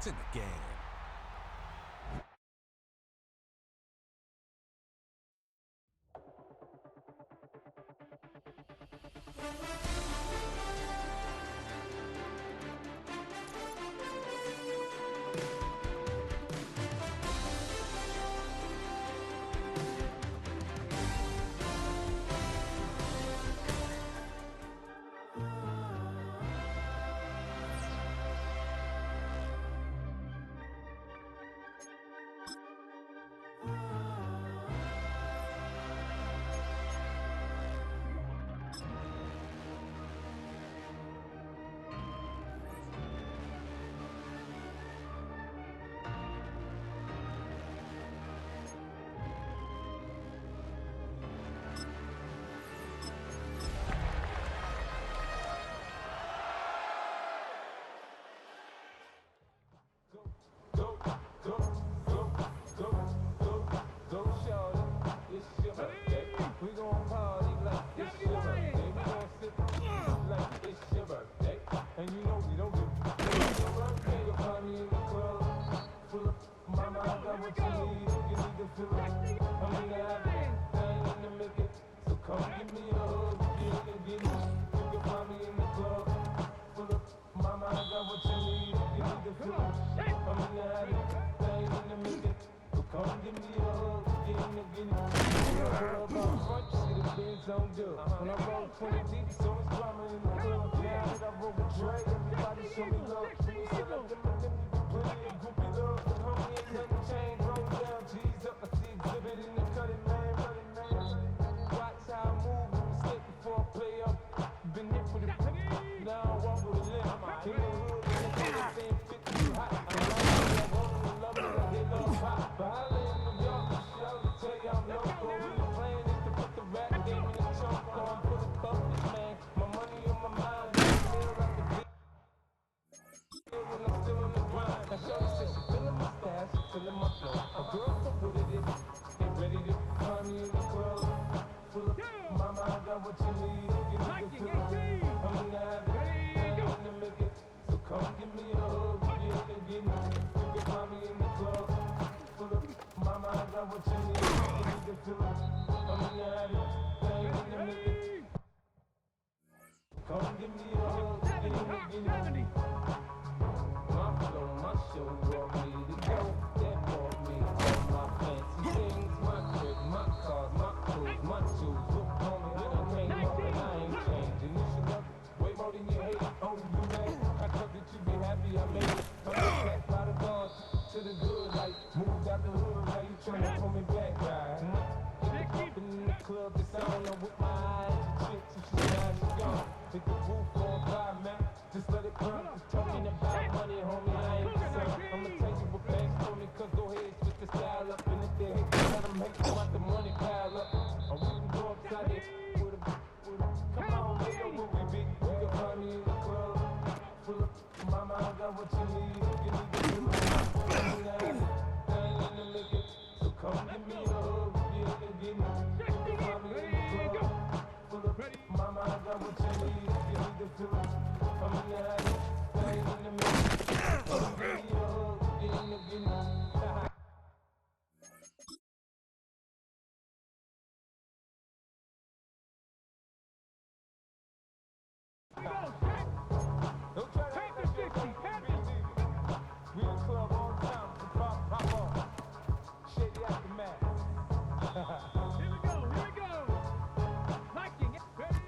in the game. When I roll 20 deep, so much drama in the club. Now that I roll with Dre, everybody show me love. You said I give my niggas plenty of groupie love. Homie, ain't nothing changed. Roll down, G's up. I see exhibit in the cutting, man. Watch how I move, mistake before I play up. Been hit for the now I walk with a limp. In the hood, in the same 50 too hot. I'm loving it, I get love pop. But I live in New York, I will tell you I'm local. The plan is to put the rap game in the choke. I'm for the focus, man. My money on my mind. When I'm still on the grind. Now Shorty said she feeling my style, she feeling my flow. A girl so good at it, ain't ready to find me in the club. Full of mama, I got what you need. You need to feel it. I'm in the habit, I ain't in the make it. So come give me a hug, you ain't getting it. You can find me in the club. Full of mama, I got what you need. You need to feel it. I'm in the habit, I ain't in the make it. Come give me a hug, you ain't getting it. My flow, my show brought me to go. That brought me all my fancy things, my crib, my cars, my clothes, my shoes. Look, homie, I done came up and I ain't changing. You should love it way more than you hate it. Oh, you made it. I thought that you be happy I made it. I'm just back by the bars to the good life. Moved out the hood, now you tryna pull me back, right? Hit the bumpin' in the club, this I don't know with my eyes. The chick, so she now she gone. Hit the roof on fire, man. Just let it burn. Talking about money, homie, I ain't concerned. I'ma tell you what banks told me, cause go ahead, switch the style up. And if they hate, let them hate, so let the money pile up. Or we can go upside there with a come on, nigga, where we be? You can find me in the club. Full of mama, I got what you need. You need to do it. I ain't in the liquor, so come give me a hug. You ain't getting it. You can find me in the club. Full of mama, I got what you need. You need to do it. I'm in the habit, I ain't in the middle. Come give me a hug. You ain't getting it. Don't try to take the 60, we in the club all the time, so pop off. Shady aftermath. Here we go. Liking it. Ready?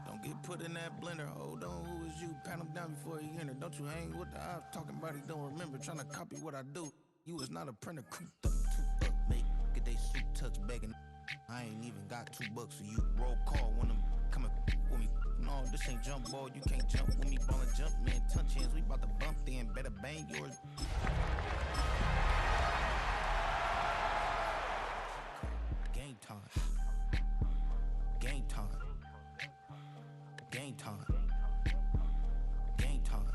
Don't get put in that blender. Hold on, who is you? Pat him down before he enter. Don't you hang with the ops talking about he don't remember. Tryna copy what I do. You is not a printer. Cooped up, toot up, make get they suit touch begging. I ain't even got $2, so you roll call when I'm coming with me. No, this ain't jump ball. You can't jump with me. Ballin' jump, man. Touch hands. We bout to bump then. Better bang yours. Game time. Game time. Game time. Game time.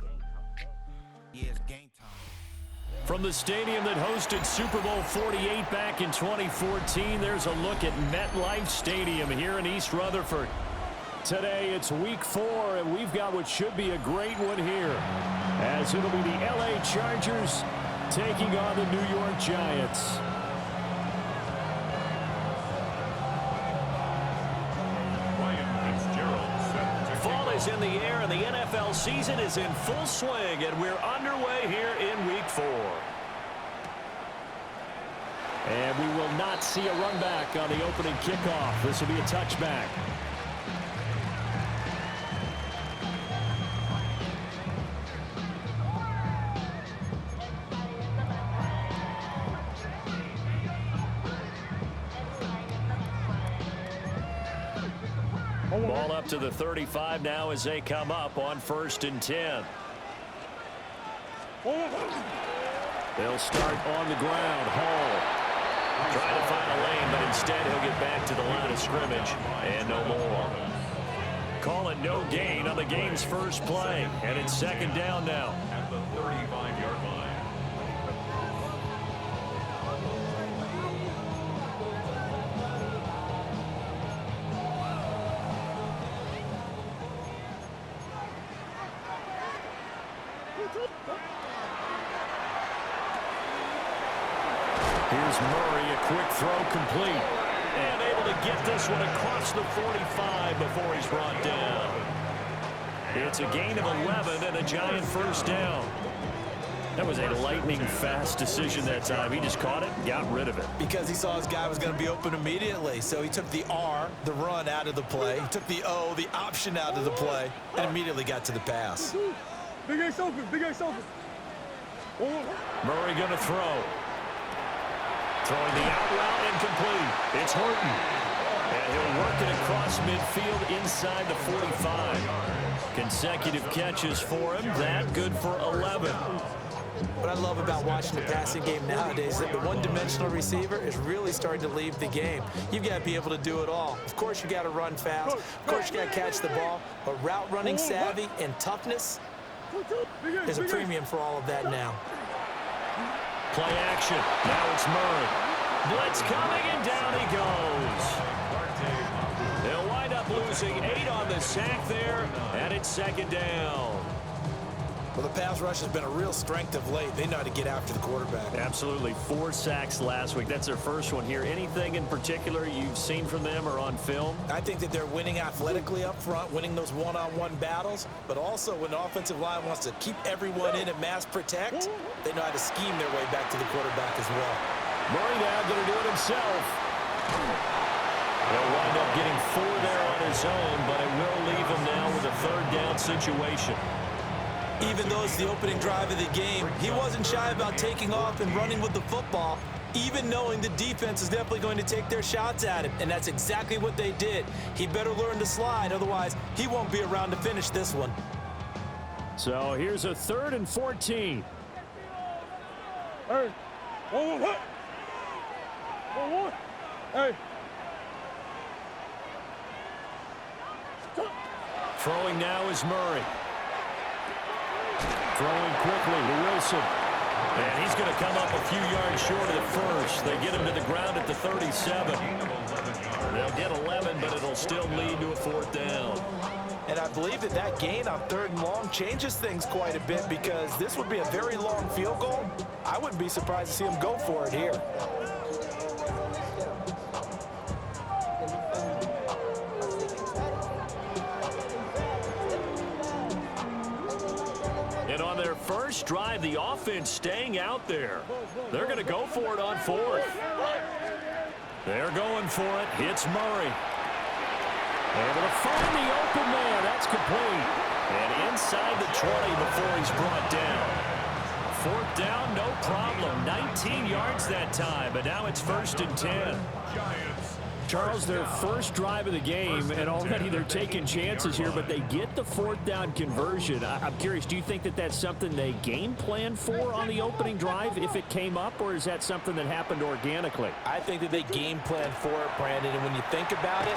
Yeah, it's game time. From the stadium that hosted Super Bowl 48 back in 2014, there's a look at MetLife Stadium here in East Rutherford. Today it's week 4, and we've got what should be a great one here, as it'll be the LA Chargers taking on the New York Giants. Fall is in the air, and the NFL season is in full swing, and we're underway here in week 4. And we will not see a run back on the opening kickoff. This will be a touchback. Ball up to the 35 now as they come up on 1st and 10. They'll start on the ground. Hall trying to find a lane, but instead he'll get back to the line of scrimmage and no more. Call it no gain on the game's first play, and it's 2nd down now. At the 35-yard line. Here's Murray, a quick throw complete. And able to get this one across the 45 before he's brought down. It's a gain of 11 and a Giant first down. That was a lightning-fast decision that time. He just caught it and got rid of it. Because he saw his guy was going to be open immediately. So he took the R, the run, out of the play. He took the O, the option, out of the play, and immediately got to the pass. Big Ace open, Big Ace open. Murray going to throw. Throwing the out route incomplete. It's Horton. And he'll work it across midfield inside the 45. Consecutive catches for him. That good for 11. What I love about watching the passing game nowadays is that the one-dimensional receiver is really starting to leave the game. You've got to be able to do it all. Of course, you got to run fast. Of course, you got to catch the ball. But route running savvy and toughness is a premium for all of that now. Play action. Now it's Murray. Blitz coming, and down he goes. They'll wind up losing 8 on the sack there, and it's 2nd down. Well, the pass rush has been a real strength of late. They know how to get after the quarterback. Absolutely. 4 sacks last week. That's their first one here. Anything in particular you've seen from them or on film? I think that they're winning athletically up front, winning those one-on-one battles, but also when the offensive line wants to keep everyone in and mass protect, they know how to scheme their way back to the quarterback as well. Murray now going to do it himself. He'll wind up getting 4 there on his own, but it will leave him now with a 3rd down situation. Even though it's the opening drive of the game, he wasn't shy about taking off and running with the football, even knowing the defense is definitely going to take their shots at him, and that's exactly what they did. He better learn to slide, otherwise he won't be around to finish this one. So here's a 3rd and 14. Hey, one. Hey. Throwing now is Murray. Throwing quickly to Wilson. And he's going to come up a few yards short of the first. They get him to the ground at the 37. They'll get 11, but it'll still lead to a 4th down. And I believe that that gain on 3rd and long changes things quite a bit, because this would be a very long field goal. I wouldn't be surprised to see him go for it here. And on their first drive, the offense staying out there. They're going to go for it on 4th. They're going for it. Hits Murray. Able to find the open man. That's complete. And inside the 20 before he's brought down. 4th down, no problem. 19 yards that time, but now it's 1st and 10. Charles, their first drive of the game, and already they're taking chances here, but they get the 4th down conversion. I'm curious, do you think that that's something they game plan for on the opening drive if it came up, or is that something that happened organically? I think that they game plan for it, Brandon, and when you think about it,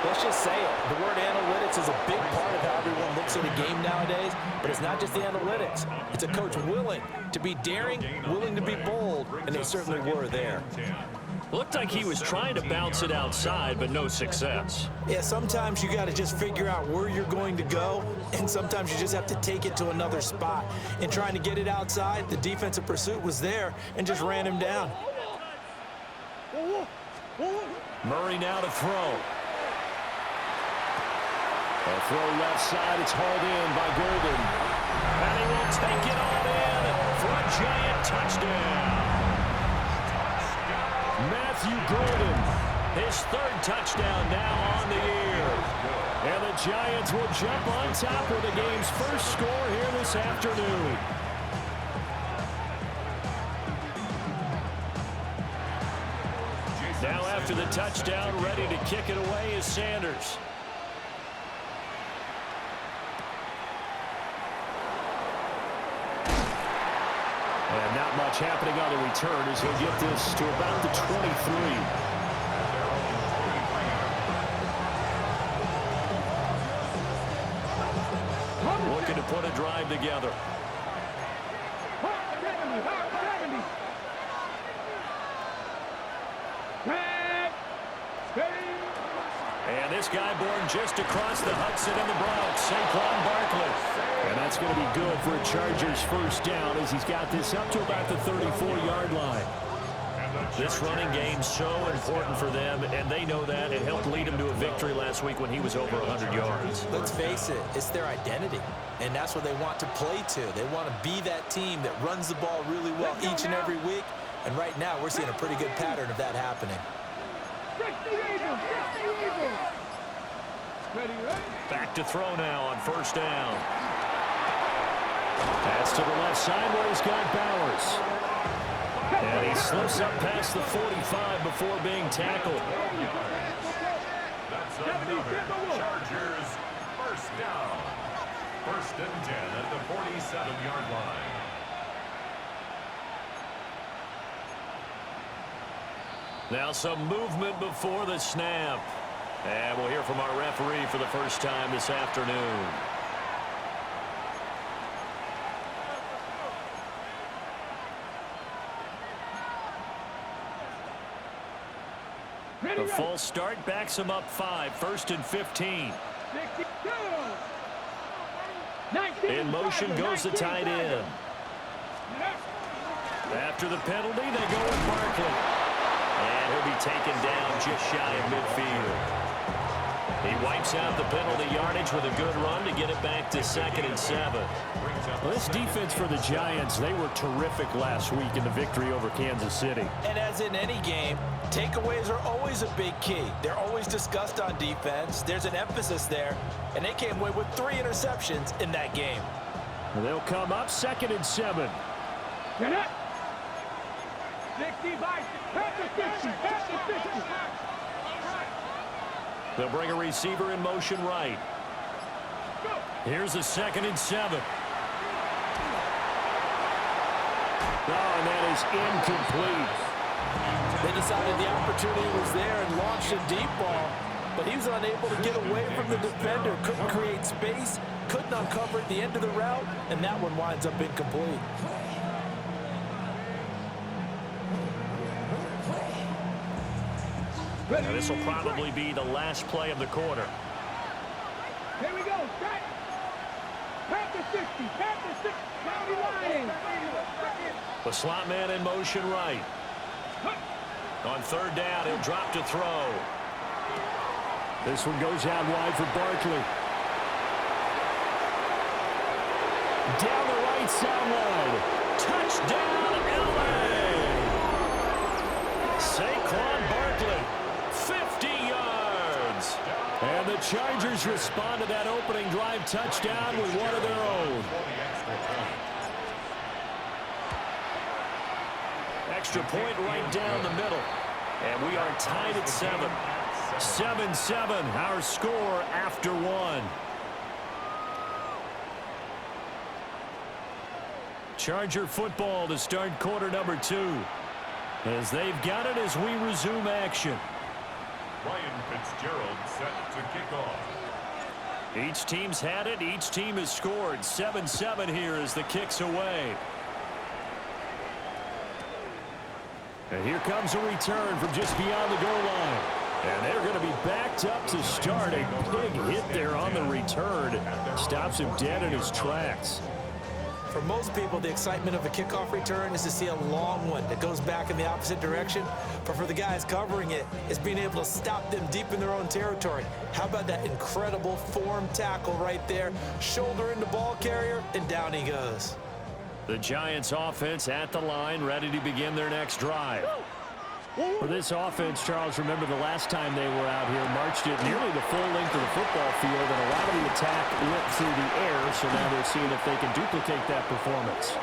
Let's just say it. The word analytics is a big part of how everyone looks at a game nowadays, but it's not just the analytics. It's a coach willing to be daring, willing to be bold, and they certainly were there. Looked like he was trying to bounce it outside, but no success. Yeah, sometimes you got to just figure out where you're going to go, and sometimes you just have to take it to another spot. And trying to get it outside, the defensive pursuit was there and just ran him down. Murray now to throw. A throw left side. It's hauled in by Golden. And he will take it all in for a giant touchdown. Matthew Golden, his third touchdown now on the year. And the Giants will jump on top with the game's first score here this afternoon. Now after the touchdown, ready to kick it away is Sanders. And not much happening on the return as he'll get this to about the 23. Looking to put a drive together. And this guy born just across the Hudson in the Bronx, Saquon Barkley. And that's going to be good for a Chargers first down as he's got this up to about the 34-yard line. This running game's so important for them, and they know that. It helped lead him to a victory last week when he was over 100 yards. Let's face it, it's their identity, and that's what they want to play to. They want to be that team that runs the ball really well each and every week, and right now we're seeing a pretty good pattern of that happening. Back to throw now on first down. Pass to the left side where he's got Bowers. And he slips up past the 45 before being tackled. That's another Chargers first down. First and 10 at the 47-yard line. Now some movement before the snap. And we'll hear from our referee for the first time this afternoon. The false start backs him up 5, first and 15. In motion goes the tight end. After the penalty, they go with Barkley. And he'll be taken down just shy of midfield. He wipes out the penalty yardage with a good run to get it back to 2nd and 7. Well, this defense for the Giants, they were terrific last week in the victory over Kansas City. And as in any game, takeaways are always a big key. They're always discussed on defense. There's an emphasis there, and they came away with 3 interceptions in that game. And they'll come up 2nd and 7. Get it. 65, 50, 50. They'll bring a receiver in motion right. Here's a 2nd and 7. Oh, and that is incomplete. They decided the opportunity was there and launched a deep ball, but he was unable to get away from the defender, couldn't create space, couldn't uncover at the end of the route, and that one winds up incomplete. And this will probably be the last play of the quarter. Here we go. Panther 60. Panther 60. County line. The slot man in motion right. On 3rd down, he'll drop to throw. This one goes out wide for Barkley. Down the right sideline. Touchdown, LA! Saquon Barkley. 50 yards. And the Chargers respond to that opening drive touchdown with one of their own. Extra point right down the middle. And we are tied at 7. 7-7, our score after 1. Charger football to start quarter number 2. As they've got it as we resume action. Ryan Fitzgerald set to kick off. Each team's had it. Each team has scored. 7-7 here as the kick's away. And here comes a return from just beyond the goal line. And they're going to be backed up to start. A big hit there on the return. Stops him dead in his tracks. For most people, the excitement of a kickoff return is to see a long one that goes back in the opposite direction. But for the guys covering it, it's being able to stop them deep in their own territory. How about that incredible form tackle right there? Shoulder in the ball carrier, and down he goes. The Giants offense at the line, ready to begin their next drive. For this offense, Charles, remember the last time they were out here, marched it nearly the full length of the football field, and a lot of the attack went through the air, so now they're seeing if they can duplicate that performance.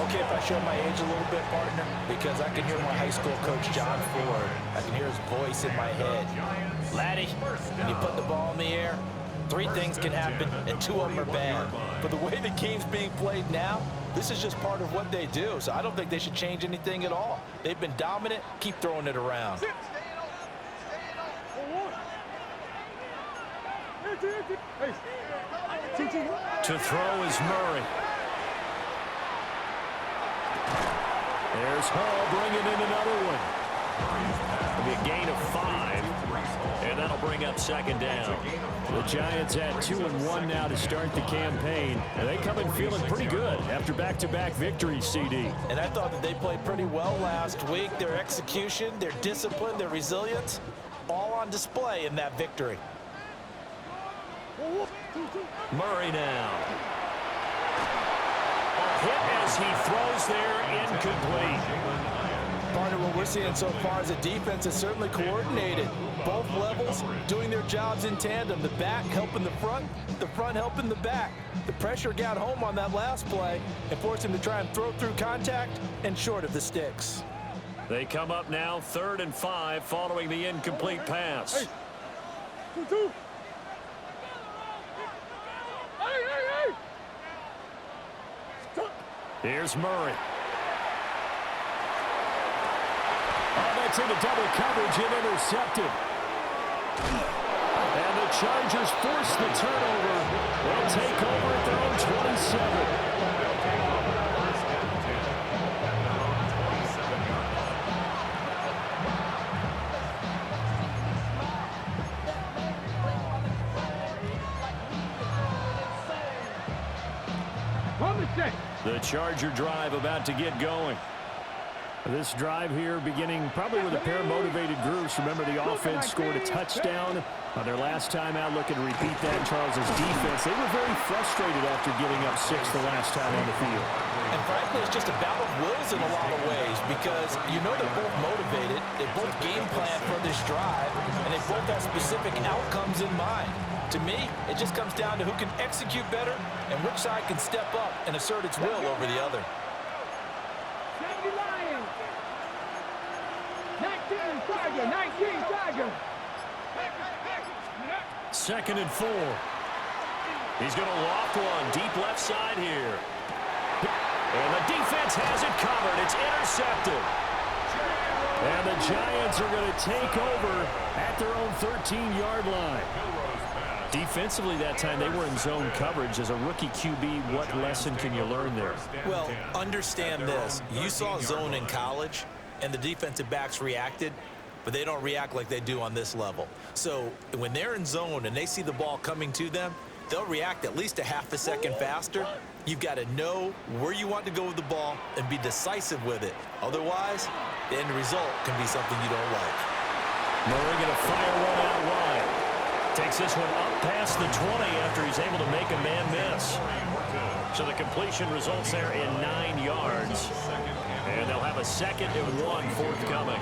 Okay, if I show my age a little bit, partner, because I can hear my high school coach, John Ford. I can hear his voice in my head. Laddie, when you put the ball in the air, 3 things can happen, and 2 of them are bad. But the way the game's being played now, this is just part of what they do, so I don't think they should change anything at all. They've been dominant. Keep throwing it around. To throw is Murray. There's Hall bringing in another one. It'll be a gain of 5, and that'll bring up second down. The Giants at 2-1 now to start the campaign. And they come in feeling pretty good after back-to-back victories, CD. And I thought that they played pretty well last week. Their execution, their discipline, their resilience, all on display in that victory. Murray now. A hit as he throws there, incomplete. Partner, what we're seeing so far is the defense is certainly coordinated. Both levels doing their jobs in tandem. The back helping the front helping the back. The pressure got home on that last play and forced him to try and throw through contact and short of the sticks. They come up now 3rd and 5 following the incomplete pass. Here's Murray. Oh, that's into double coverage and intercepted. And the Chargers force the turnover. They'll take over at their own 27. The Charger drive about to get going. This drive here beginning probably with a pair of motivated groups. Remember, the offense scored a touchdown on their last time out. Looking to repeat that in Charles's defense. They were very frustrated after giving up 6 the last time on the field. And frankly, it's just a battle of wills in a lot of ways because you know they're both motivated. They both game plan for this drive, and they both have specific outcomes in mind. To me, it just comes down to who can execute better and which side can step up and assert its will over the other. 19 Tiger. 2nd and 4. He's going to loft one deep left side here. And the defense has it covered. It's intercepted. And the Giants are going to take over at their own 13-yard line. Defensively that time, they were in zone coverage. As a rookie QB, what lesson can you learn there? Well, understand this. You saw zone in college, and the defensive backs reacted, but they don't react like they do on this level. So when they're in zone and they see the ball coming to them, they'll react at least a half a second faster. You've got to know where you want to go with the ball and be decisive with it. Otherwise, the end result can be something you don't like. Murray going to fire one out wide. Takes this one up past the 20 after he's able to make a man miss. So the completion results there in 9 yards. And they'll have a 2nd and 1 forthcoming.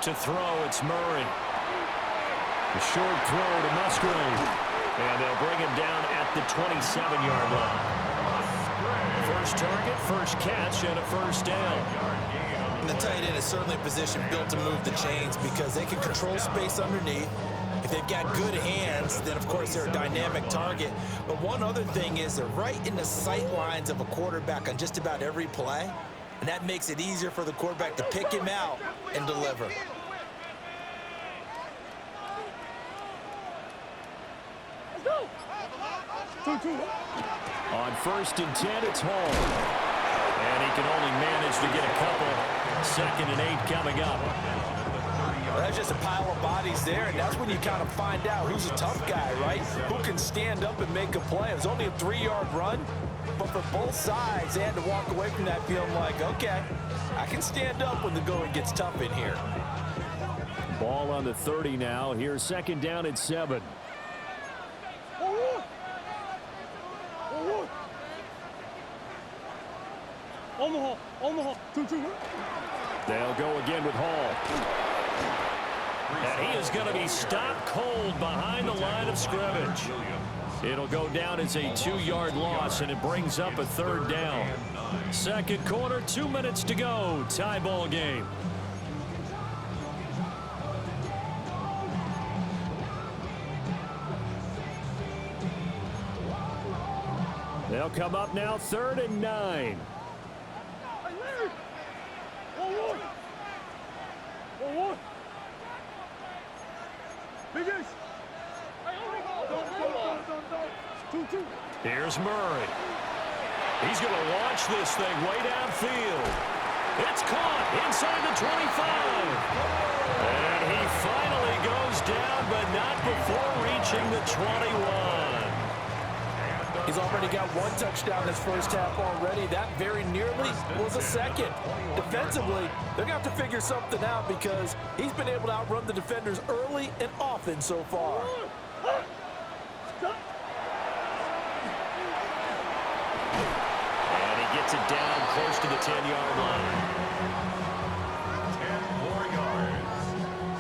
To throw, it's Murray. A short throw to Musgrave. And they'll bring him down at the 27-yard line. First target, first catch, and a first down. And the tight end is certainly a position built to move the chains because they can control space underneath. If they've got good hands, then of course they're a dynamic target. But one other thing is they're right in the sight lines of a quarterback on just about every play. And that makes it easier for the quarterback to pick him out and deliver. On 1st and 10, it's Hall. And he can only manage to get a couple. 2nd and 8 coming up. Well, that's just a pile of bodies there, and that's when you kind of find out who's a tough guy, right? Who can stand up and make a play. It was only a 3-yard run, but for both sides, they had to walk away from that feeling like, okay, I can stand up when the going gets tough in here. Ball on the 30 now. Here's 2nd down and 7. Omaha, 2-2. They'll go again with Hall. And he is going to be stopped cold behind the line of scrimmage. It'll go down as a 2-yard loss, and it brings up a 3rd down. 2nd quarter, 2 minutes to go. Tie ball game. They'll come up now, 3rd and 9. Here's Murray. He's going to launch this thing way downfield. It's caught inside the 25. And he finally goes down, but not before reaching the 21. He's already got 1 touchdown this first half already. That very nearly was a 2nd. Defensively, they're going to have to figure something out because he's been able to outrun the defenders early and often so far. And he gets it down close to the 10-yard line. 10 more yards.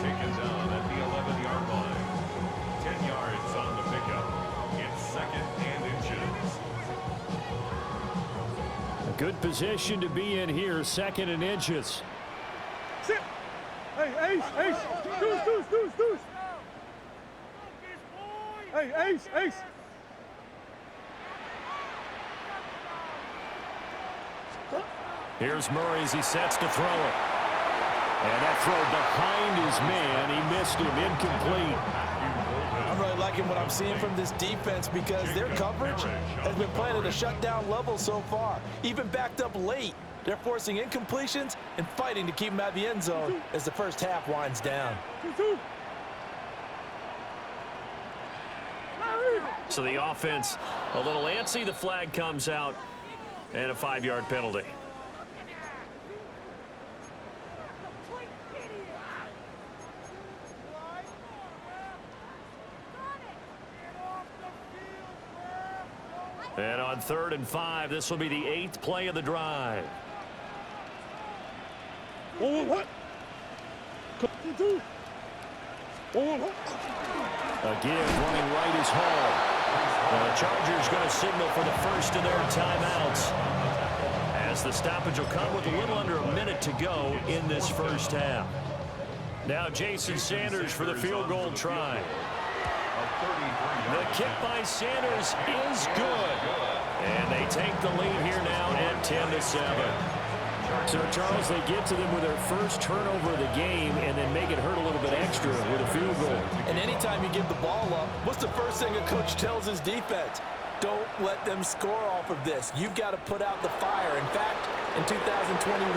Taken down at the 11-yard line. 10 yards on the pickup. It's 2nd and inches. A good position to be in here, 2nd and inches. Sit. Hey, Ace. Deuce. Hey, Ace. Here's Murray as he sets to throw it. And that throw behind his man. He missed him, incomplete. I'm really liking what I'm seeing from this defense because their coverage has been playing at a shutdown level so far. Even backed up late, they're forcing incompletions and fighting to keep them out of the end zone as the first half winds down. So the offense a little antsy. The flag comes out and a 5-yard penalty. And on 3rd and 5, this will be the 8th play of the drive. Again, running right is Hall. And the Chargers going to signal for the first of their timeouts, as the stoppage will come with a little under a minute to go in this first half. Now Jason Sanders for the field goal try. The kick by Sanders is good. And they take the lead here now at 10-7. So, Charles, they get to them with their first turnover of the game and then make it hurt a little bit extra with a field goal. And anytime you give the ball up, what's the first thing a coach tells his defense? Don't let them score off of this. You've got to put out the fire. In fact, in 2021,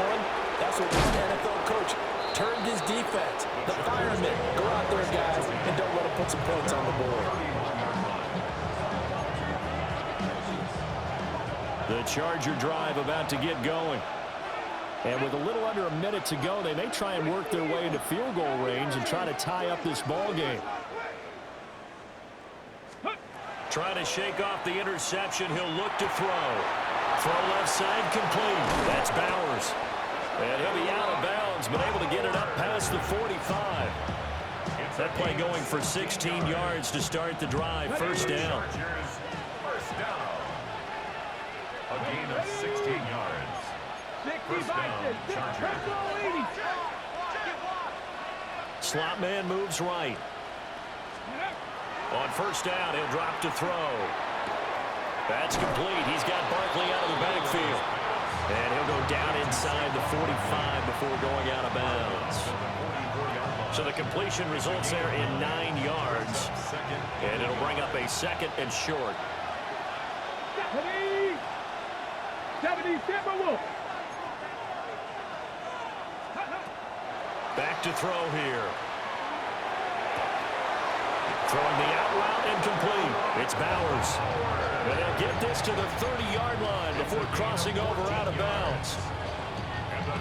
that's what one NFL coach termed his defense. The firemen. Go out there, guys, and don't let them put some points on the board. The Charger drive about to get going. And with a little under a minute to go, they may try and work their way into field goal range and try to tie up this ball game. Trying to shake off the interception. He'll look to throw. Throw left side complete. That's Bowers. And he'll be out of bounds, but able to get it up past the 45. That play going for 16 yards to start the drive. First down. First down. A gain of 16 yards. First down, Chargers. Slot man moves right. On first down, he'll drop to throw. That's complete. He's got Barkley out of the backfield. And he'll go down inside the 45 before going out of bounds. So the completion results there in 9 yards. And it'll bring up a second and short. 70, Timberwolves. Back to throw here. Throwing the out route incomplete. It's Bowers. And they'll get this to the 30-yard line before crossing over out of bounds.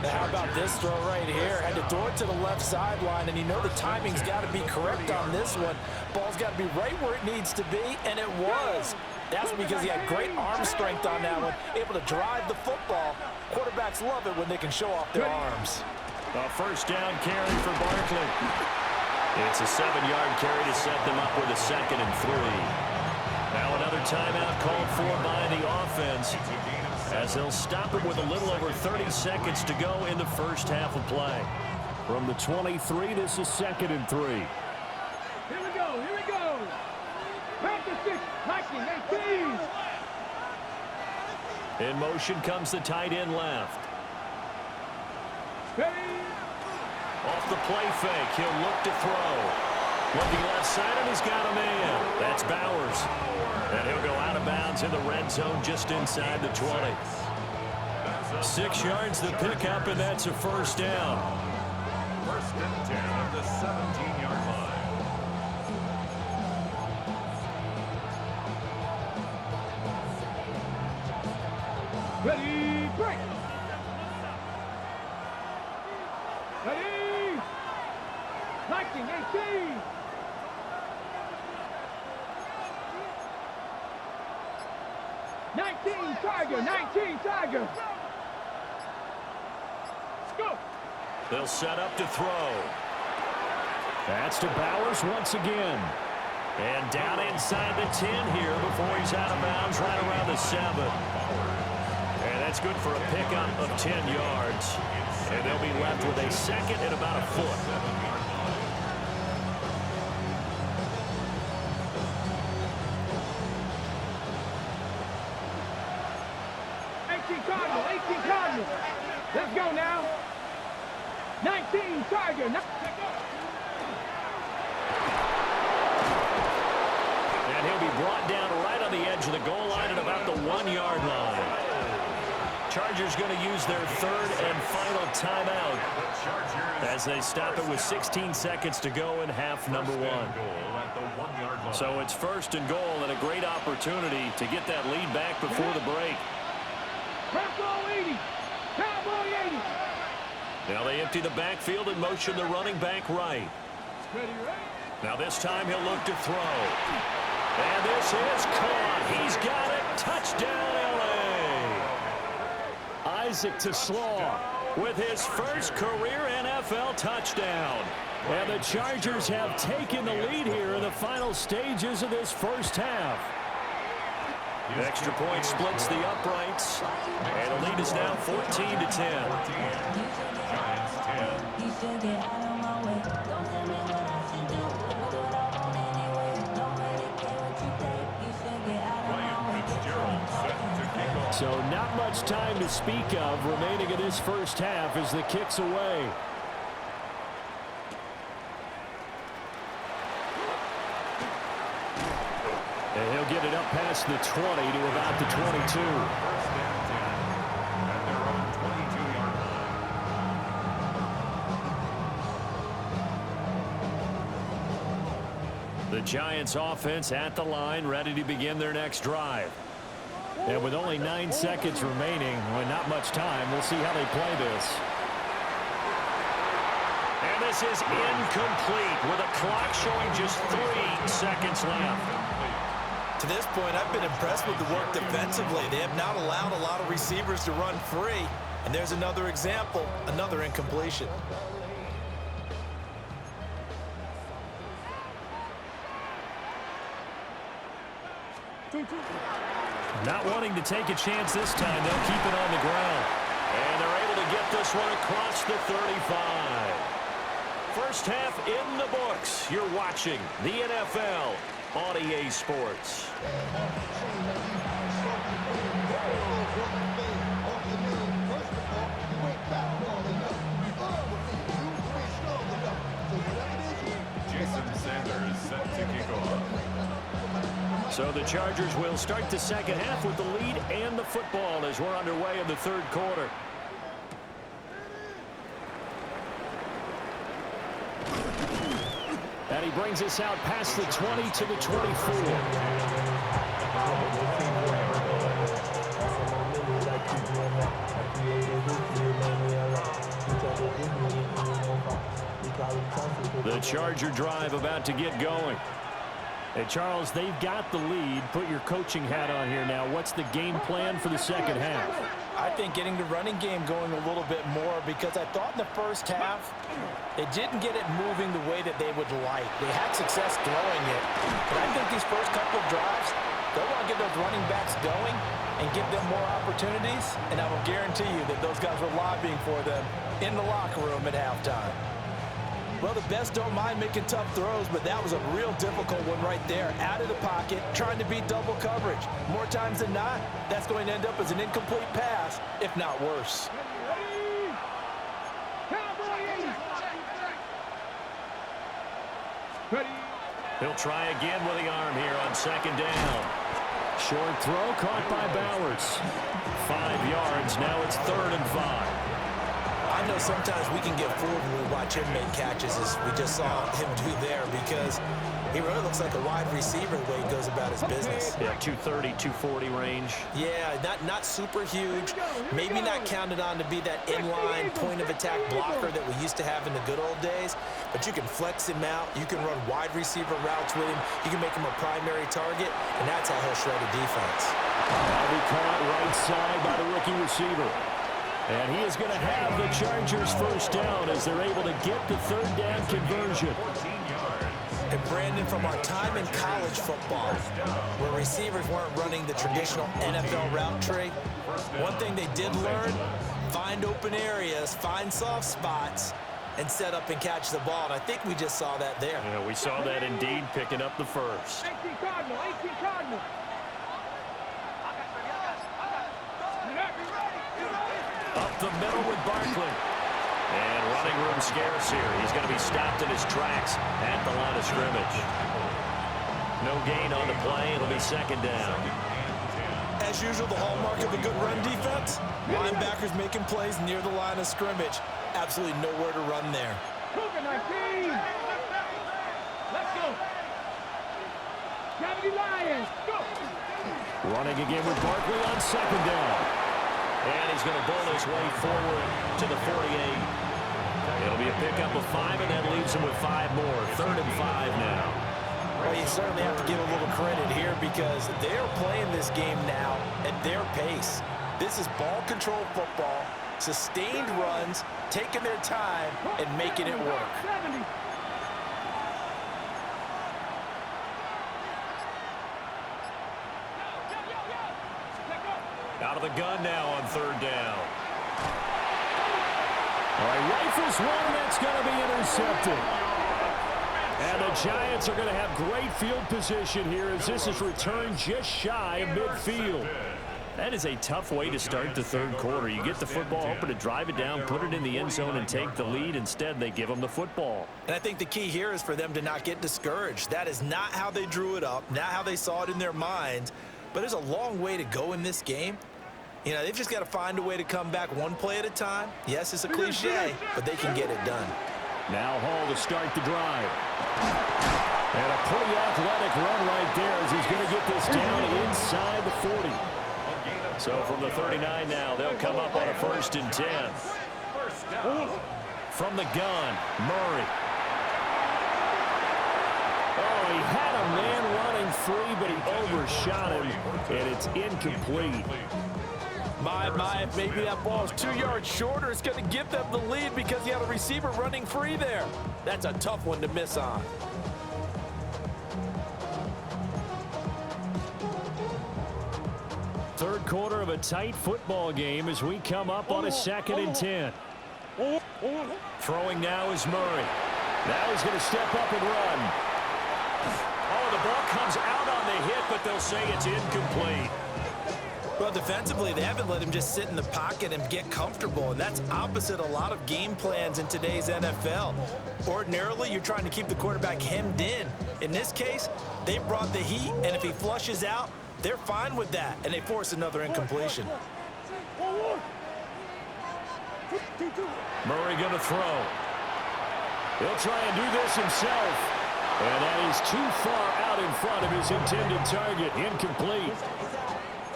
Now, how about this throw right here? Had to throw it to the left sideline, and you know the timing's got to be correct on this one. Ball's got to be right where it needs to be, and it was. That's because he had great arm strength on that one, able to drive the football. Quarterbacks love it when they can show off their arms. A first down carry for Barkley. It's a 7-yard carry to set them up with a 2nd and 3. Now another timeout called for by the offense, as they'll stop it with a little over 30 seconds to go in the first half of play. From the 23, this is 2nd and 3. Here we go, here we go. Practice 6, Vikings, 18. In motion comes the tight end left. Ready? Off the play fake, he'll look to throw. Looking left side, and he's got a man. That's Bowers. And he'll go out of bounds in the red zone just inside the 20. 6 yards the pickup, and that's a first down. First and 10 at the 17-yard line. Ready, break. Ready. Viking, 18. Tiger, 19, Tiger. Go. They'll set up to throw. That's to Bowers once again. And down inside the 10 here before he's out of bounds right around the 7. And that's good for a pickup of 10 yards. And they'll be left with a 2nd and about a foot. Let's go now. 19, Tiger. And he'll be brought down right on the edge of the goal line at about the 1-yard line. Chargers going to use their 3rd and final timeout as they stop it with 16 seconds to go in half number 1. So it's 1st and goal, and a great opportunity to get that lead back before the break. Cowboy 80. Cowboy 80. Now they empty the backfield and motion the running back right. Ready, ready. Now this time he'll look to throw. And this is caught. He's got it. Touchdown, L.A. Isaac to Slaw with his first career NFL touchdown. And the Chargers have taken the lead here in the final stages of this first half. The extra point splits the uprights, and the lead is now 14-10. Giants 10. So not much time to speak of remaining in this first half as the kick's away. And he'll get it up past the 20 to about the 22. First and 10 at their own 22-yard line. The Giants offense at the line, ready to begin their next drive. And with only 9 seconds remaining, well, not much time, we'll see how they play this. And this is incomplete with a clock showing just 3 seconds left. To this point, I've been impressed with the work defensively. They have not allowed a lot of receivers to run free. And there's another example, another incompletion. Not wanting to take a chance this time, they'll keep it on the ground. And they're able to get this one across the 35. First half in the books. You're watching the NFL on EA Sports. Jason Sanders set to kick off. So the Chargers will start the second half with the lead and the football as we're underway in the third quarter. And he brings us out past the 20 to the 24. The Charger drive about to get going. Hey, Charles, they've got the lead. Put your coaching hat on here now. What's the game plan for the second half? I think getting the running game going a little bit more, because I thought in the first half they didn't get it moving the way that they would like. They had success throwing it, but I think these first couple of drives, they'll want to get those running backs going and give them more opportunities, and I will guarantee you that those guys were lobbying for them in the locker room at halftime. Well, the best don't mind making tough throws, but that was a real difficult one right there. Out of the pocket, trying to beat double coverage. More times than not, that's going to end up as an incomplete pass, if not worse. He'll try again with the arm here on second down. Short throw caught by Bowers. 5 yards. Now it's 3rd and 5. I know sometimes we can get fooled when we watch him make catches, as we just saw him do there, because he really looks like a wide receiver the way he goes about his business. Yeah, 230, 240 range. Yeah, not super huge. Maybe not counted on to be that inline point-of-attack blocker that we used to have in the good old days, but you can flex him out. You can run wide receiver routes with him. You can make him a primary target, and that's how he'll shred a defense. That'll be caught right side by the rookie receiver. And he is going to have the Chargers first down as they're able to get the 3rd down conversion. And Brandon, from our time in college football, where receivers weren't running the traditional NFL route tree, one thing they did learn, find open areas, find soft spots, and set up and catch the ball. And I think we just saw that there. Yeah, we saw that indeed, picking up the first. 18 Cardinal, 18 Cardinal. Up the middle with Barkley. And running room scarce here. He's going to be stopped in his tracks at the line of scrimmage. No gain on the play. It'll be 2nd down. As usual, the hallmark of a good run defense, linebackers making plays near the line of scrimmage. Absolutely nowhere to run there. Cougar 19. Let's go. Gravity Lions, go. Running again with Barkley on 2nd down. And he's going to bull his way forward to the 48. It'll be a pickup of 5, and that leaves him with 5 more. 3rd and 5 now. Well, you certainly have to give a little credit here, because they're playing this game now at their pace. This is ball control football, sustained runs, taking their time, and making it work. 70. Out of the gun now on 3rd down. All right, rifles one, and that's going to be intercepted. And the Giants are going to have great field position here as this is returned just shy of midfield. That is a tough way to start the 3rd quarter. You get the football, hoping to drive it down, put it in the end zone, and take the lead. Instead, they give them the football. And I think the key here is for them to not get discouraged. That is not how they drew it up, not how they saw it in their minds. But there's a long way to go in this game. You know, they've just got to find a way to come back one play at a time. Yes, it's a cliche, but they can get it done. Now Hall to start the drive. And a pretty athletic run right there as he's going to get this down inside the 40. So from the 39 now, they'll come up on a 1st and 10. From the gun, Murray. Oh, he had a man running free, but he overshot him, and it's incomplete. My, maybe that ball is 2 yards shorter. It's going to give them the lead because he had a receiver running free there. That's a tough one to miss on. Third quarter of a tight football game as we come up on a 2nd and 10. Throwing now is Murray. Now he's going to step up and run. Oh, the ball comes out on the hit, but they'll say it's incomplete. Well, defensively, they haven't let him just sit in the pocket and get comfortable, and that's opposite a lot of game plans in today's NFL. Ordinarily, you're trying to keep the quarterback hemmed in. In this case, they brought the heat, and if he flushes out, they're fine with that, and they force another incompletion. Murray going to throw. He'll try and do this himself. And that is too far out in front of his intended target. Incomplete.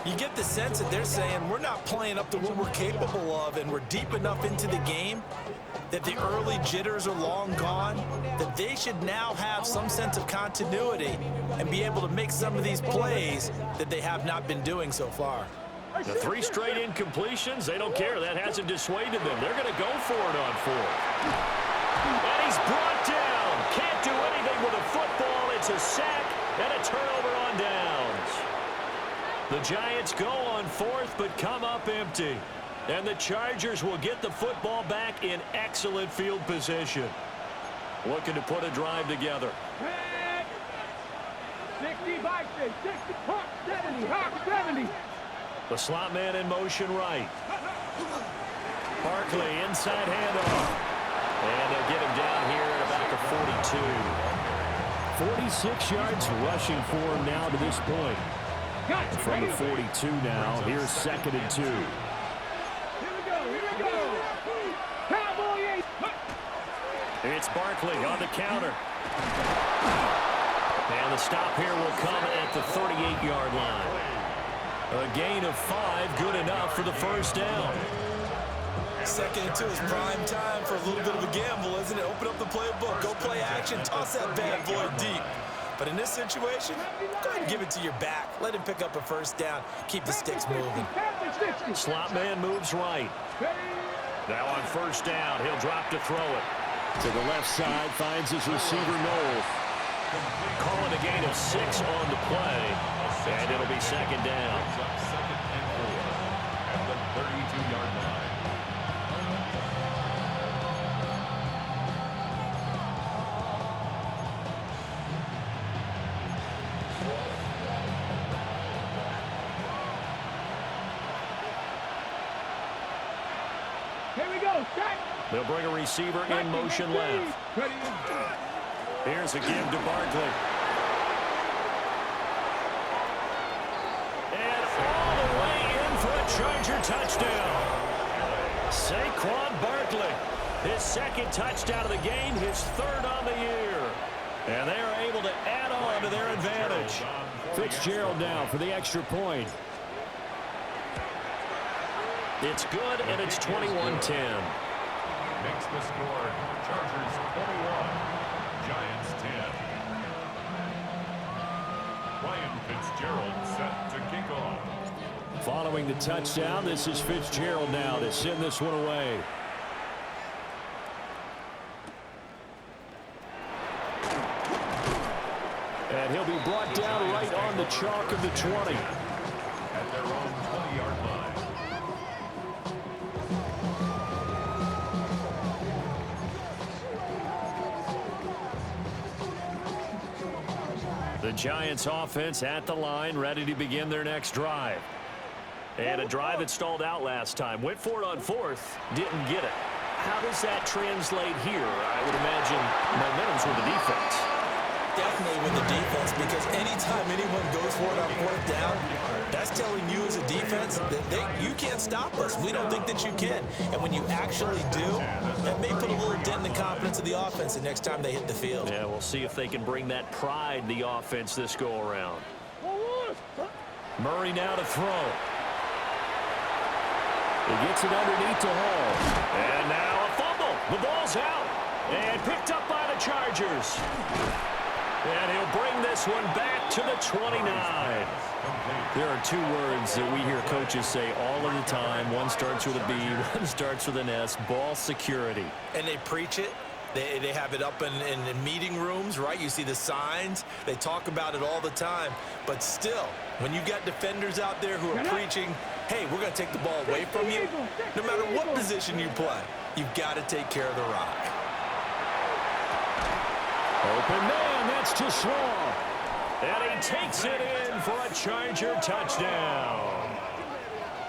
You get the sense that they're saying we're not playing up to what we're capable of, and we're deep enough into the game that the early jitters are long gone, that they should now have some sense of continuity and be able to make some of these plays that they have not been doing so far. The 3 straight incompletions, they don't care. That hasn't dissuaded them. They're going to go for it on 4th. And he's brought down. Can't do anything with a football. It's a sack and a turnover on downs. The Giants go on 4th, but come up empty. And the Chargers will get the football back in excellent field position. Looking to put a drive together. 60 by 60, 70, 70. The slot man in motion right. Barkley inside handoff. And they'll get him down here at about the 42. 46 yards rushing for him now to this point. From the 42 now, here's 2nd and 2. Here we go. Cowboy 8. It's Barkley on the counter. And the stop here will come at the 38-yard line. A gain of 5, good enough for the first down. 2nd and 2 is prime time for a little bit of a gamble, isn't it? Open up the playbook, go play action, toss that bad boy deep. But in this situation, go ahead and give it to your back. Let him pick up a first down. Keep the sticks moving. Slot man moves right. Now on first down, he'll drop to throw it. To the left side, finds his receiver, Noel. Calling a gain of 6 on the play. And it'll be 2nd down. 2nd and 4 at the 32-yard line. Here we go. Set. They'll bring a receiver in motion left. Ready. Here's a give to Barkley. And all the way in for a Charger touchdown. Saquon Barkley, his 2nd touchdown of the game, his 3rd on the year. And they are able to add on to their advantage. Fitzgerald now for the extra point. It's good, and it's 21-10. Makes the score Chargers 21, Giants 10. Ryan Fitzgerald set to kick off. Following the touchdown, this is Fitzgerald now to send this one away. And he'll be brought down right on the chalk of the 20. At their own 20-yard line. The Giants offense at the line, ready to begin their next drive. And a drive that stalled out last time. Went for it on 4th, didn't get it. How does that translate here? I would imagine momentum's with the defense. Definitely with the defense, because anytime anyone goes for it on 4th down, that's telling you as a defense that you can't stop us. We don't think that you can. And when you actually do, that may put a little dent in the confidence of the offense the next time they hit the field. Yeah, we'll see if they can bring that pride, the offense, this go-around. Murray now to throw. He gets it underneath to Hall. And now a fumble. The ball's out. And picked up by the Chargers. And he'll bring this one back to the 29. There are 2 words that we hear coaches say all of the time. One starts with a B, one starts with an S. Ball security. And they preach it, They have it up in meeting rooms, right? You see the signs. They talk about it all the time. But still, when you got defenders out there who are preaching, hey, we're going to take the ball away from you, no matter what position you play, you've got to take care of the rock. Open man, that's to Slaw. And he takes it in for a Charger touchdown.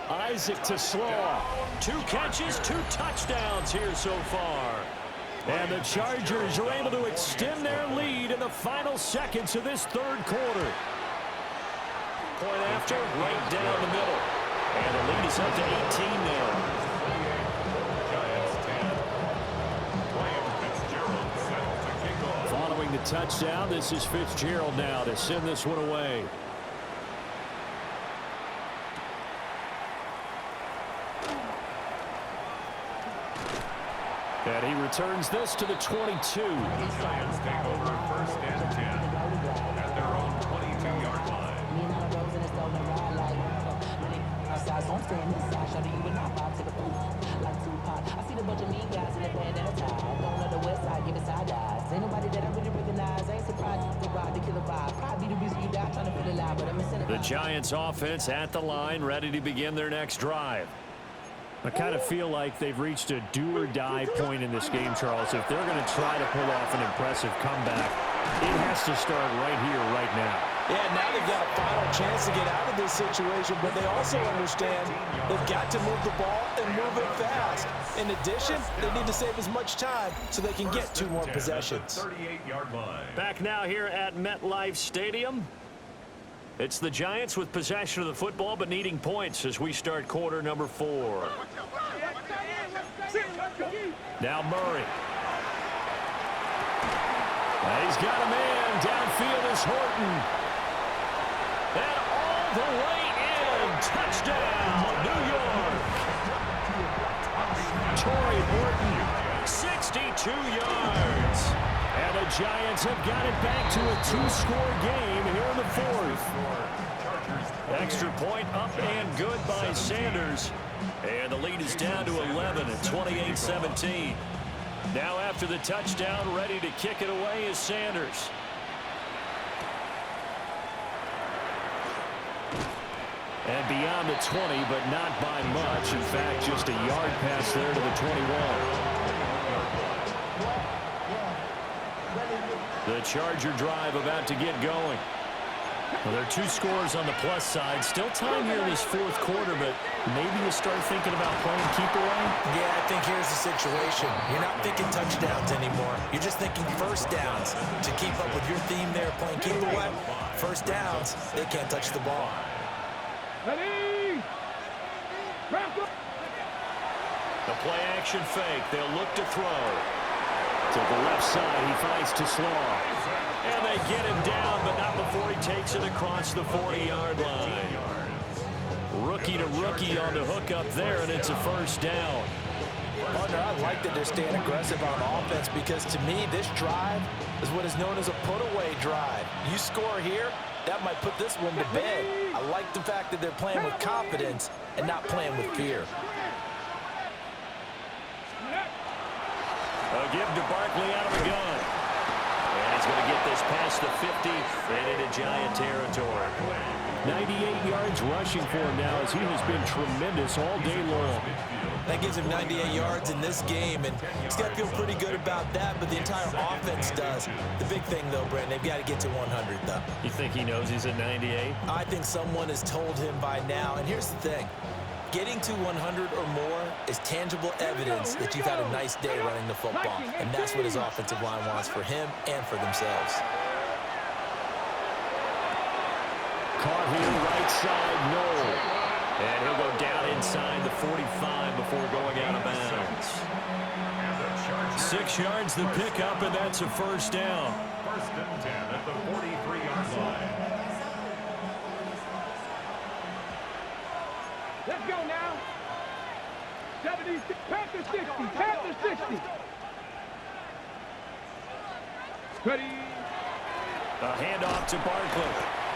Isaac to Slaw. 2 catches, 2 touchdowns here so far. And the Chargers are able to extend their lead in the final seconds of this third quarter. Point after, right down the middle. And the lead is up to 18 now. Following the touchdown, this is Fitzgerald now to send this one away. And he returns this to the 22. The Giants take over 1st and 10 at their own 22-yard line. The Giants offense at the line, ready to begin their next drive. I kind of feel like they've reached a do-or-die point in this game, Charles. If they're going to try to pull off an impressive comeback, it has to start right here, right now. Yeah, now they've got a final chance to get out of this situation, but they also understand they've got to move the ball and move it fast. In addition, they need to save as much time so they can get 2 more possessions. 38-yard line. Back now here at MetLife Stadium. It's the Giants with possession of the football, but needing points as we start quarter number 4. Now Murray. He's got a man. Downfield is Horton. And all the way in. Touchdown, New York. Torrey Horton, 62 yards. And the Giants have got it back to a 2-score game here in the 4th. Extra point up and good by Sanders. And the lead is down to 11 at 28-17. Now after the touchdown, ready to kick it away is Sanders. And beyond the 20, but not by much. In fact, just a yard pass there to the 21. The Charger drive about to get going. Well, there are 2 scores on the plus side. Still time here in this 4th quarter, but maybe you start thinking about playing keep away? Yeah, I think here's the situation. You're not thinking touchdowns anymore. You're just thinking first downs. To keep up with your theme there, playing keep away, first downs, they can't touch the ball. Ready? The play action fake. They'll look to throw. To the left side, he finds to Slaw. And they get him down, but not before he takes it across the 40-yard line. Rookie to rookie on the hook up there, and it's a first down. Partner, I like that they're staying aggressive on offense because to me, this drive is what is known as a put-away drive. You score here, that might put this one to bed. I like the fact that they're playing with confidence and not playing with fear. A give to Barkley out of the gun. And he's going to get this past the 50 and into Giant territory. 98 yards rushing for him now as he has been tremendous all day long. That gives him 98 yards in this game, and he's got to feel pretty good about that, but the entire offense does. The big thing, though, Brandon, they've got to get to 100, though. You think he knows he's at 98? I think someone has told him by now, and here's the thing. Getting to 100 or more is tangible evidence that you've had a nice day running the football, and that's what his offensive line wants for him and for themselves. Caught here, right side, no. And he'll go down inside the 45 before going out of bounds. 6 yards the pickup, and that's a first down. 1st and 10 at the 43-yard line. Let's go now. 70, Panther 60, Panther 60. Ready. A handoff to Barkley.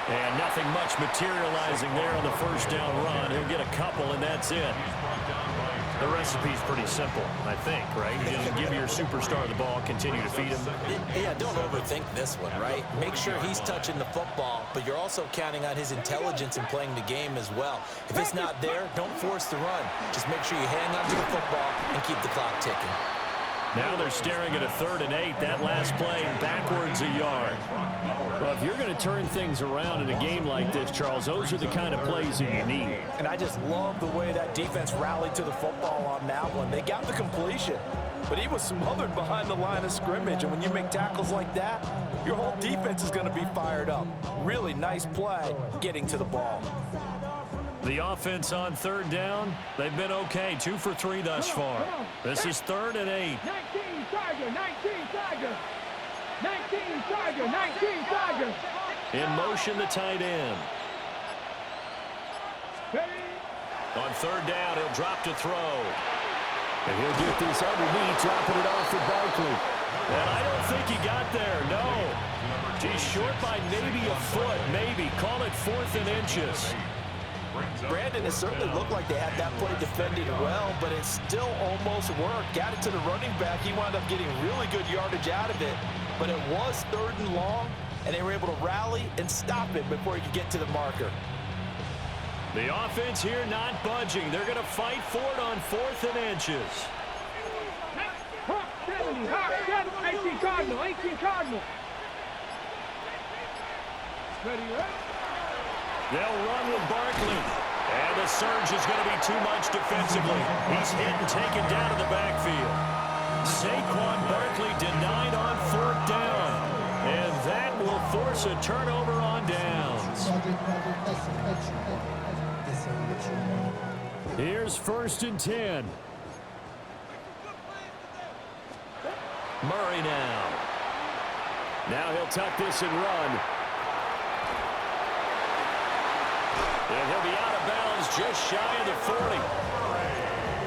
And nothing much materializing there on the first down run. He'll get a couple, and that's it. He's brought down by The recipe's pretty simple, I think, right? You just give your superstar the ball, continue to feed him. Yeah, don't overthink this one, right? Make sure he's touching the football, but you're also counting on his intelligence in playing the game as well. If it's not there, don't force the run. Just make sure you hang on to the football and keep the clock ticking. Now they're staring at a 3rd and 8. That last play backwards a yard. Well, if you're going to turn things around in a game like this, Charles, those are the kind of plays that you need. And I just love the way that defense rallied to the football on that one. They got the completion, but he was smothered behind the line of scrimmage. And when you make tackles like that, your whole defense is going to be fired up. Really nice play getting to the ball. The offense on 3rd down, they've been okay. 2 for 3 thus far. This is 3rd and 8. 19 Tiger, 19 Tiger. 19 Tiger, 19 Tiger. In motion, the tight end. On 3rd down, he'll drop to throw. And he'll get this underneath, dropping it off for Barkley. And I don't think he got there, no. He's short by maybe a foot, maybe. Call it 4th and inches. Brandon, it certainly looked like they had that play defended well, but it still almost worked. Got it to the running back. He wound up getting really good yardage out of it, but it was 3rd and long, and they were able to rally and stop it before he could get to the marker. The offense here not budging. They're going to fight for it on 4th and inches. 18 Cardinal, 18 Cardinal. Ready, right? They'll run with Barkley. And the surge is going to be too much defensively. He's hit and taken down to the backfield. Saquon Barkley denied on 4th down. And that will force a turnover on downs. Here's 1st and 10. Murray now. Now he'll tuck this and run. And he'll be out of bounds just shy of the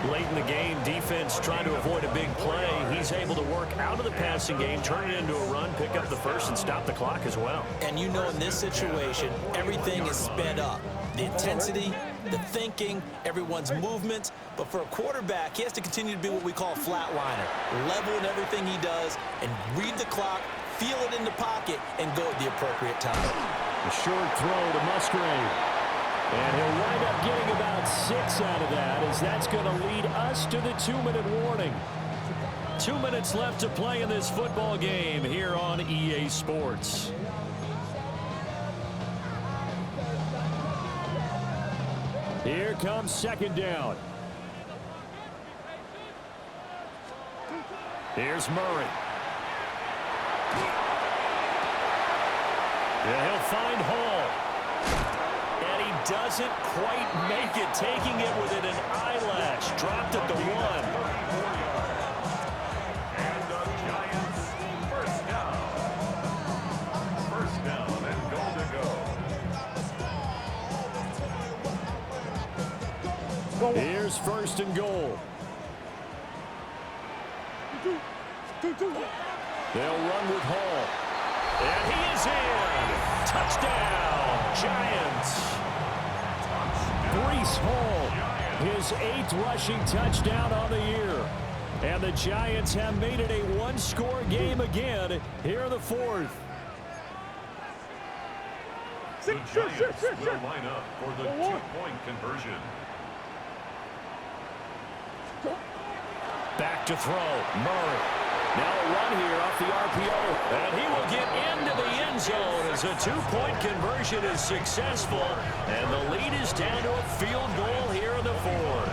40. Late in the game, defense trying to avoid a big play. He's able to work out of the passing game, turn it into a run, pick up the first, and stop the clock as well. And you know in this situation, everything is sped up. The intensity, the thinking, everyone's movements. But for a quarterback, he has to continue to be what we call a flatliner. Level in everything he does and read the clock, feel it in the pocket, and go at the appropriate time. A short throw to Musgrave. And he'll wind up getting about 6 out of that, as that's going to lead us to the 2-minute warning. 2 minutes left to play in this football game here on EA Sports. Here comes 2nd down. Here's Murray. Yeah, he'll find Hall. And he doesn't quite make it, taking it within an eyelash. Dropped at the 1. And the Giants, 1st down. 1st down and goal to go. Here's 1st and goal. They'll run with Hall. And he is in. Touchdown, Giants. Breece Hall, his 8th rushing touchdown on the year. And the Giants have made it a 1-score game again here in the 4th. The Giants will line up for the 2-point conversion. Back to throw, Murray. Now a run here off the RPO, and he will get into the end zone as a 2-point conversion is successful, and the lead is down to a field goal here in the 4th.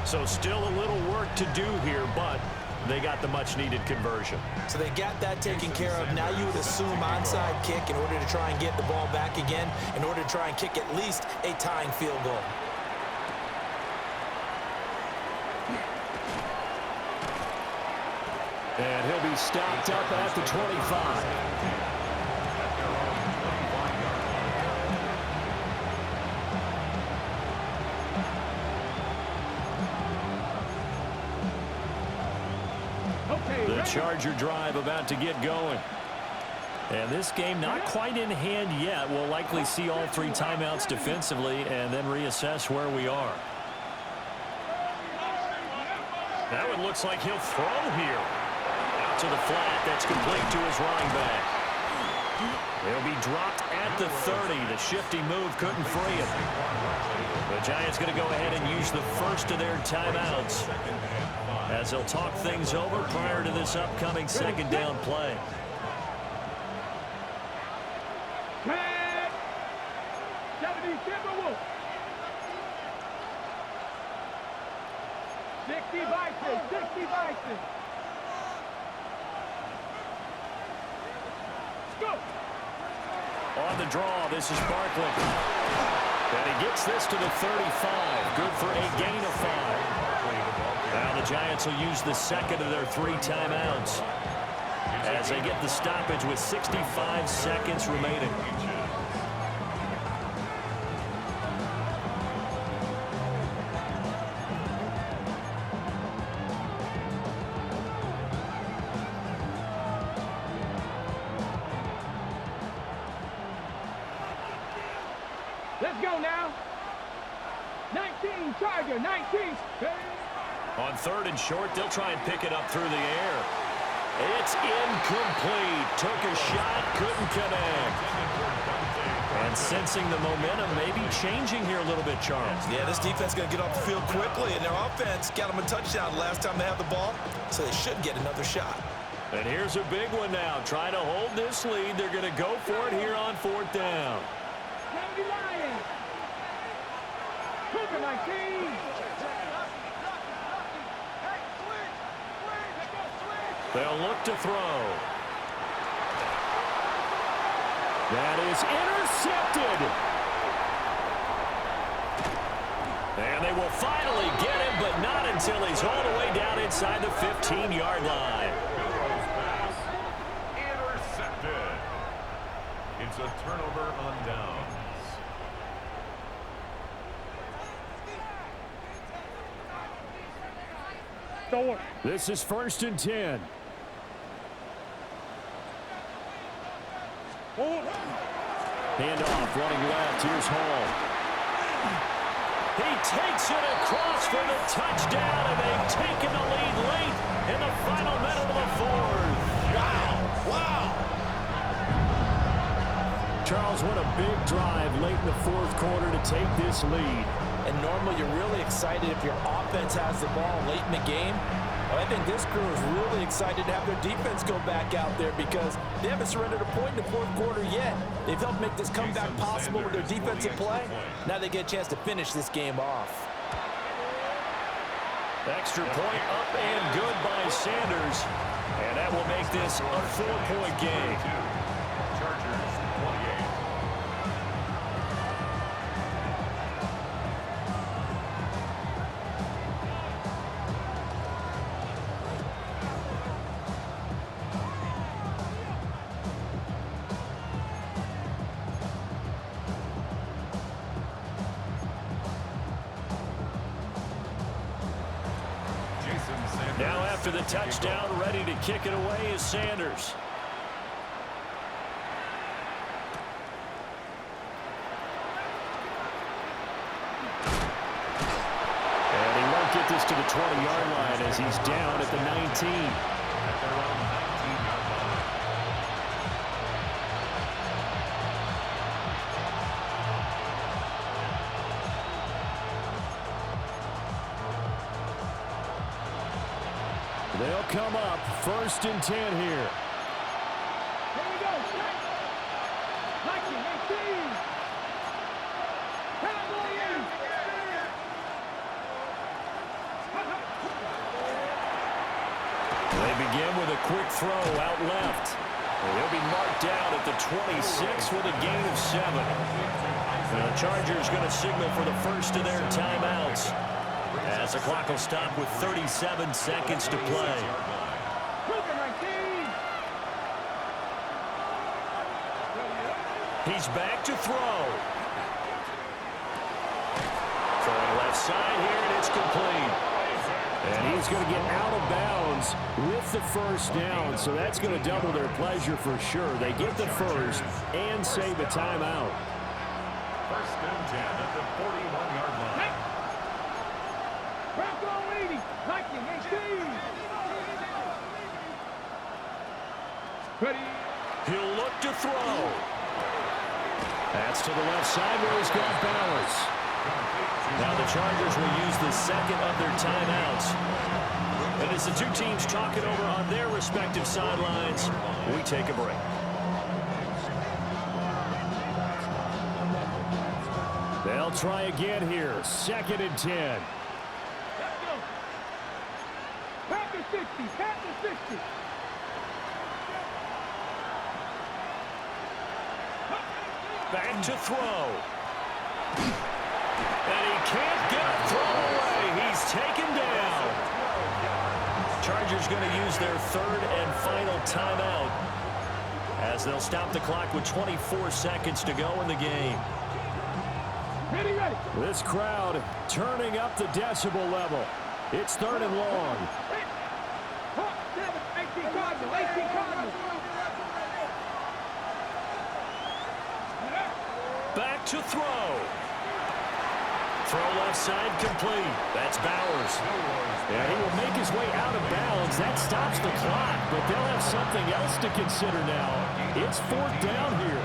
So still a little work to do here, but they got the much-needed conversion. So they got that taken care of. Now you would assume onside kick in order to try and get the ball back again, in order to try and kick at least a tying field goal. And he'll be stopped up at the 25. The Charger drive about to get going. And this game not quite in hand yet. We'll likely see all 3 timeouts defensively and then reassess where we are. Now it looks like he'll throw here. Out to the flat. That's complete to his running back. He'll be dropped at the 30. The shifty move couldn't free him. The Giants going to go ahead and use the first of their timeouts as they'll talk things over prior to this upcoming second down play. Tag. 70 Timberwolves. 60 Bison. 60 Bison. Go. On the draw, this is Barkley. And he gets this to the 35. Good for a gain of 5. Now the Giants will use the second of their 3 timeouts as they get the stoppage with 65 seconds remaining. Let's go now. 19 Charger. 19. On 3rd and short, they'll try and pick it up through the air. It's incomplete. Took a shot, couldn't connect. And sensing the momentum maybe changing here a little bit, Charles. Yeah, this defense is going to get off the field quickly, and their offense got them a touchdown last time they had the ball, so they should get another shot. And here's a big one now. Trying to hold this lead. They're going to go for it here on 4th down. 70 Lions. Cougar 19. They'll look to throw. That is intercepted. And they will finally get him, but not until he's all the way down inside the 15-yard line. Intercepted. It's a turnover on downs. This is 1st and 10. Handoff running left. Here's Hall. He takes it across for the touchdown, and they've taken the lead late in the final minute of the 4th. Wow. Charles, what a big drive late in the 4th quarter to take this lead. And normally you're really excited if your offense has the ball late in the game. Well, I think this crew is really excited to have their defense go back out there because they haven't surrendered a point in the 4th quarter yet. They've helped make this comeback possible with their defensive play. Now they get a chance to finish this game off. Extra point up and good by Sanders. And that will make this a 4-point game. Chargers 28. Now after the touchdown, ready to kick it away is Sanders. And he won't get this to the 20-yard line as he's down at the 19. At their own 19-yard line. They'll come up 1st and 10 here. Here we go. 1918. Cowboys. They begin with a quick throw out left. And they'll be marked down at the 26 with a gain of 7. The Chargers going to signal for the first of their timeouts as the clock will stop with 37 seconds to play. Cougar 19. He's back to throw. Throwing left side here, and it's complete. And he's going to get out of bounds with the first down, so that's going to double their pleasure for sure. They get the first and save a timeout. 1st and 10 at the 41-yard line. Bronco 80. 1918. the left side where he's got Bowers. Now the Chargers will use the second of their timeouts. And as the two teams talk it over on their respective sidelines, we take a break. They'll try again here. 2nd and 10. Let's go. Pack to 60. Pack to 60. Back to throw. And he can't get a throw away. He's taken down. Chargers going to use their third and final timeout as they'll stop the clock with 24 seconds to go in the game. Ready, ready. This crowd turning up the decibel level. It's 3rd and long. 18 Cardinals. 18 Cardinals. Back to throw. Throw left side complete. That's Bowers. Yeah, he will make his way out of bounds. That stops the clock, but they'll have something else to consider now. It's 4th down here.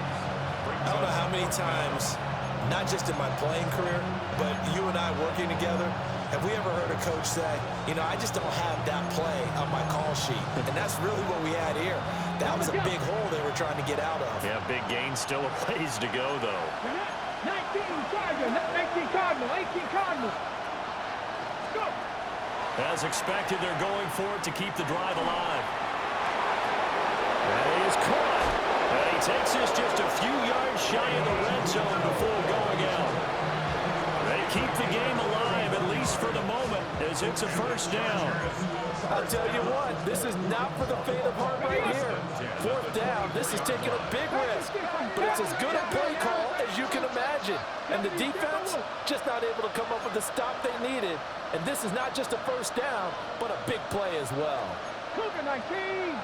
I don't know how many times, not just in my playing career, but you and I working together, have we ever heard a coach say, you know, I just don't have that play on my call sheet. And that's really what we had here. That was a big hole they were trying to get out of. Yeah, big gain, still a ways to go, though. 19 Chargers. 19 Cardinals. 18 Cardinals. Go. As expected, they're going for it to keep the drive alive. And he is caught. And he takes this just a few yards shy of the red zone before going out. They keep the game alive, at least for the moment, as it's a 1st down. I'll tell you what, this is not for the faint of heart right here. 4th down, this is taking a big risk, but it's as good a play call as you can imagine. And the defense just not able to come up with the stop they needed. And this is not just a 1st down, but a big play as well. Cougar 19.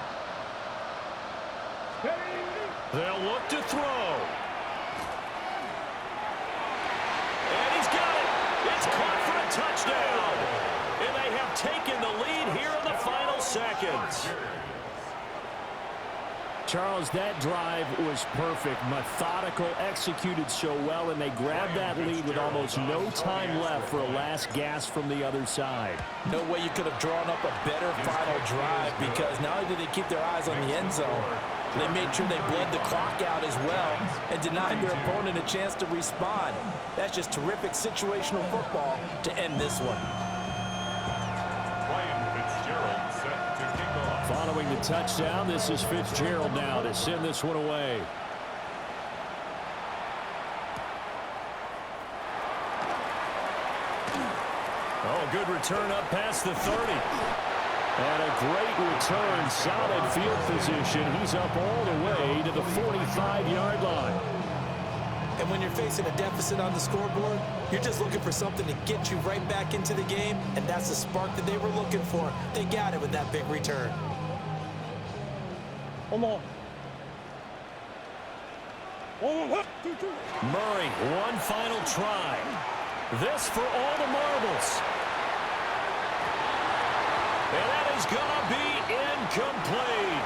They'll look to throw. And he's got it. It's caught for a touchdown. And they have taken the lead here in the final seconds. Charles, that drive was perfect, methodical, executed so well, and they grabbed that lead with almost no time left for a last gasp from the other side. No way you could have drawn up a better final drive, because not only did they keep their eyes on the end zone, they made sure they bled the clock out as well and denied their opponent a chance to respond. That's just terrific situational football to end this one. Following the touchdown, this is Fitzgerald now to send this one away. Oh, good return up past the 30. And a great return, solid field position. He's up all the way to the 45-yard line. And when you're facing a deficit on the scoreboard, you're just looking for something to get you right back into the game, and that's the spark that they were looking for. They got it with that big return. Come on. Murray, one final try. This for all the marbles. And that is going to be incomplete.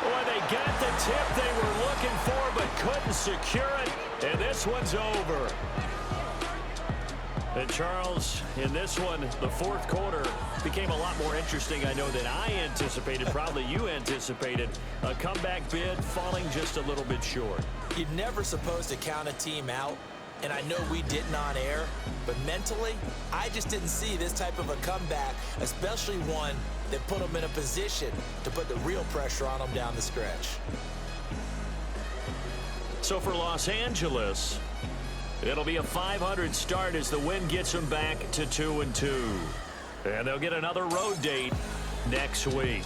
Boy, they got the tip they were looking for but couldn't secure it. And this one's over. And Charles, in this one, the 4th quarter became a lot more interesting, I know, than I anticipated. Probably you anticipated. A comeback bid falling just a little bit short. You're never supposed to count a team out, and I know we didn't on air, but mentally, I just didn't see this type of a comeback, especially one that put them in a position to put the real pressure on them down the stretch. So for Los Angeles, it'll be a 500 start as the win gets them back to 2-2. And they'll get another road date next week.